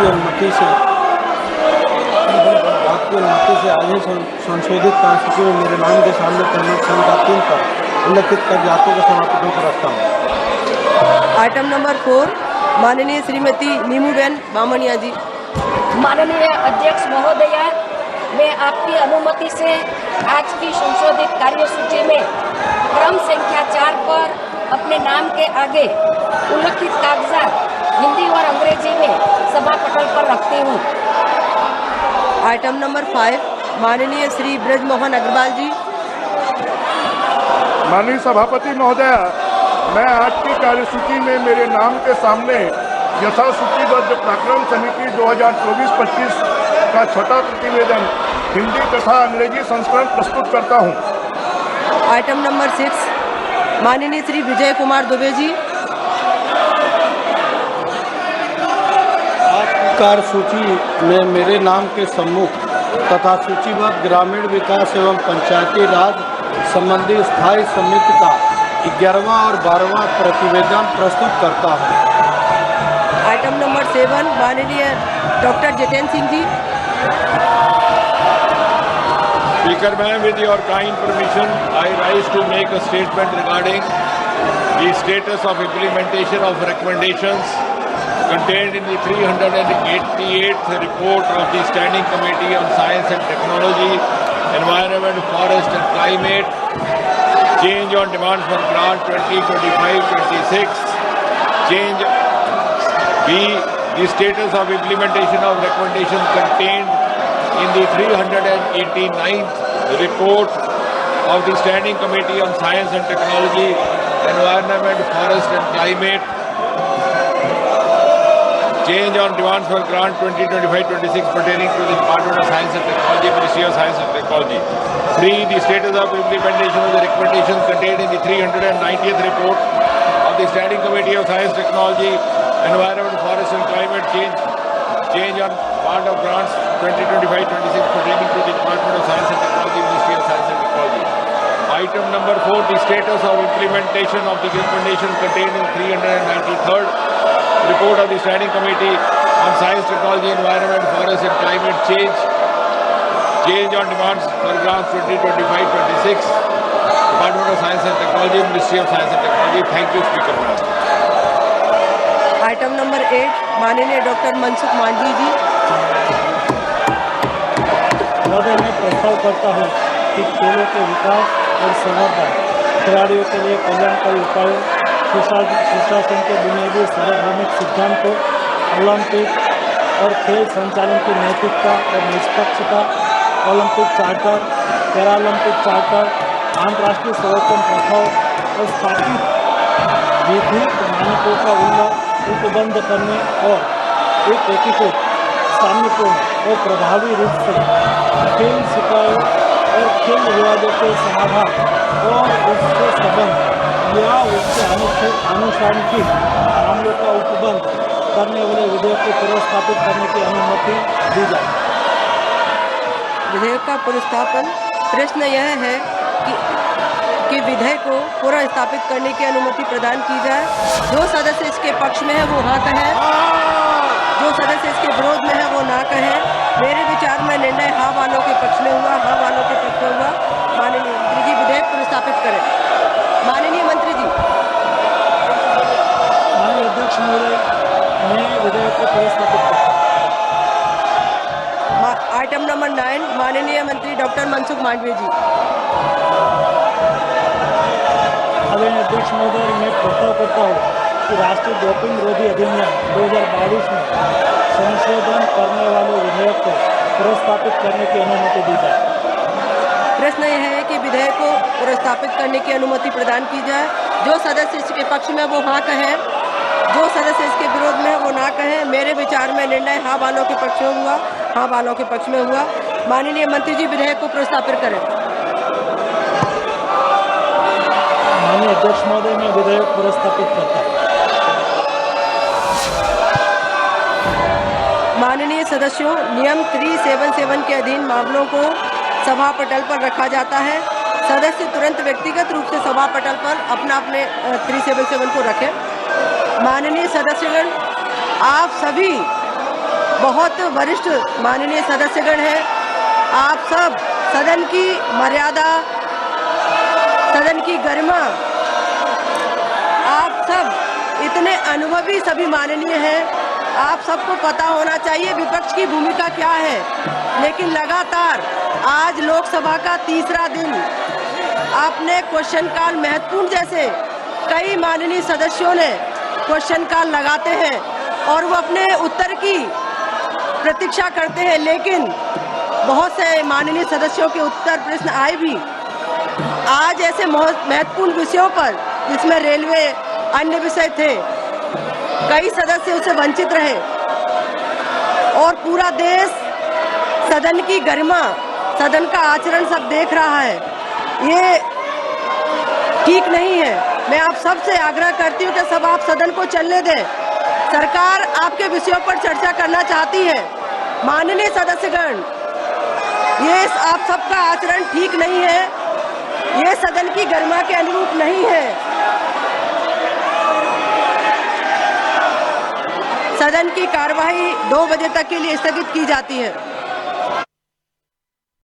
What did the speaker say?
अनुमति से आज ही संशोधित कॉन्स्टिट्यूशन में मेरे नाम के सामने क्रमांक संख्या 3 पर उल्लेखित कागजातों को समाप्त कर रखता हूँ। आइटम नंबर 4, माननीय श्रीमती नीमूबेन बामणिया जी। माननीय अध्यक्ष महोदया, मैं आपकी अनुमति से आज की संशोधित कार्यसूची में क्रम संख्या 4 पर अपने नाम के आगे उल्लिखित कागजात हिंदी और अंग्रेजी में सभा पटल पर रखती हूँ। आइटम नंबर 5, माननीय श्री ब्रजमोहन अग्रवाल जी। माननीय सभापति महोदया, मैं आज की कार्यसूची में मेरे नाम के सामने यथासूचीबद्ध पराक्रम समिति 2024-25 का छठा प्रतिवेदन हिंदी तथा अंग्रेजी संस्करण प्रस्तुत करता हूँ। आइटम नंबर 6, माननीय श्री विजय कुमार दुबे जी। कार्यसूची में मेरे नाम के सम्मुख तथा सूचीबद्ध ग्रामीण विकास एवं पंचायती राज संबंधी स्थायी समिति का 11वां और 12वां प्रतिवेदन प्रस्तुत करता हूँ। आइटम नंबर 7, माननीय doctor Jitendra Singh ji. Speaker ma'am, with your kind permission, I rise to make a statement regarding the status of implementation of recommendations contained in the 388th report of the Standing Committee on Science and Technology, Environment, Forest and Climate, Change on Demand for Grant 2025-26, Change B, the status of implementation of recommendations contained in the 389th report of the Standing Committee on Science and Technology, Environment, Forest and Climate, Change on Demands for Grant 2025-26 pertaining to the Department of Science and Technology, Ministry of Science and Technology. 3. The status of implementation of the recommendations contained in the 390th report of the Standing Committee of Science, Technology, Environment, Forest and Climate Change. Change on part of grants 2025-26 pertaining to the Department of Science and Technology, Ministry of Science and Technology. Item number 4, the status of implementation of the recommendations contained in 393rd report of the Standing Committee on Science, Technology, Environment, Forest and Climate Change. Change on demands for grants 2025-26, Department of Science and Technology, Ministry of Science and Technology. Thank you, Speaker Madam. Item number 8, माननीय doctor Mansukh Manjhi जी। महोदय, मैं प्रस्ताव करता हूँ कि खेलों के विकास और संवर्धन, खिलाड़ियों के लिए कल्याणकारी उपायों, सुशासन के बुनियादी सार्वभौमिक सिद्धांतों, ओलंपिक और खेल संचालन की नैतिकता और निष्पक्षता, ओलंपिक चार्टर, पैरालंपिक चार्टर, अंतर्राष्ट्रीय सर्वोत्तम प्रथाओं और स्थापित विधिक मानकों का उपबंध करने और एक एकीकृत, सामूहिक और प्रभावी रूप से खेल शिकायत और खेल विवादों के समाधान और उसके संबंध या उसके अनुसांगिक मामलों का उपबंध करने वाले विधेयक को पुनर्स्थापित करने की अनुमति दी जाए। विधेयक का पुनर्स्थापन। प्रश्न यह है कि विधेयक को पुनर्स्थापित करने की अनुमति प्रदान की जाए। जो सदस्य इसके पक्ष में है वो हाँ कहे, जो सदस्य इसके विरोध में है वो ना कहे। मेरे विचार में निर्णय हाँ वालों के पक्ष में हुआ, हाँ वालों के पक्ष में हुआ। माननीय मंत्री जी विधेयक पुनर्स्थापित करें। माननीय मंत्री जी। माननीय अध्यक्ष महोदय, मैं विधेयक को पुनर्स्थापित करता हूँ। आइटम नंबर 9, माननीय मंत्री डॉक्टर मनसुख मांडविया जी। आदरणीय अध्यक्ष महोदय, मैं प्रस्ताव करता हूँ कि राष्ट्रीय डोपिंग विरोधी अधिनियम 2022 में संशोधन करने वाले विधेयक को पुनर्स्थापित करने की अनुमति दी जाए। प्रश्न यह है कि विधेयक को पुनर्स्थापित करने की अनुमति प्रदान की जाए। जो सदस्य इसके पक्ष में वो हाँ कहें, जो सदस्य इसके विरोध में वो ना कहें। मेरे विचार में निर्णय हाँ वालों के पक्ष में हुआ, हाँ वालों के पक्ष में हुआ। माननीय मंत्री जी विधेयक को पुनर्स्थापित करें। माननीय अध्यक्ष महोदय, मैं विधेयक पुनर्स्थापित करता हूँ। माननीय सदस्यों, नियम 377 के अधीन मामलों को सभा पटल पर रखा जाता है। सदस्य तुरंत व्यक्तिगत रूप से सभा पटल पर अपने 377 को रखें। माननीय सदस्यगण, आप सभी बहुत वरिष्ठ माननीय सदस्यगण हैं। आप सब सदन की मर्यादा, सदन की गरिमा, आप सब इतने अनुभवी सभी माननीय हैं। आप सबको पता होना चाहिए विपक्ष की भूमिका क्या है। लेकिन लगातार आज लोकसभा का तीसरा दिन आपने क्वेश्चन काल महत्वपूर्ण जैसे कई माननीय सदस्यों ने क्वेश्चन काल लगाते हैं और वो अपने उत्तर की प्रतीक्षा करते हैं, लेकिन बहुत से माननीय सदस्यों के उत्तर प्रश्न आए भी। आज ऐसे महत्वपूर्ण विषयों पर जिसमें रेलवे अन्य विषय थे, कई सदस्य उससे वंचित रहे और पूरा देश सदन की गरिमा, सदन का आचरण सब देख रहा है। ये ठीक नहीं है। मैं आप सबसे आग्रह करती हूँ कि सब आप सदन को चलने दें। सरकार आपके विषयों पर चर्चा करना चाहती है। माननीय सदस्यगण, ये आप सबका आचरण ठीक नहीं है, ये सदन की गरिमा के अनुरूप नहीं है। सदन की कार्यवाही 2 बजे तक के लिए स्थगित की जाती है।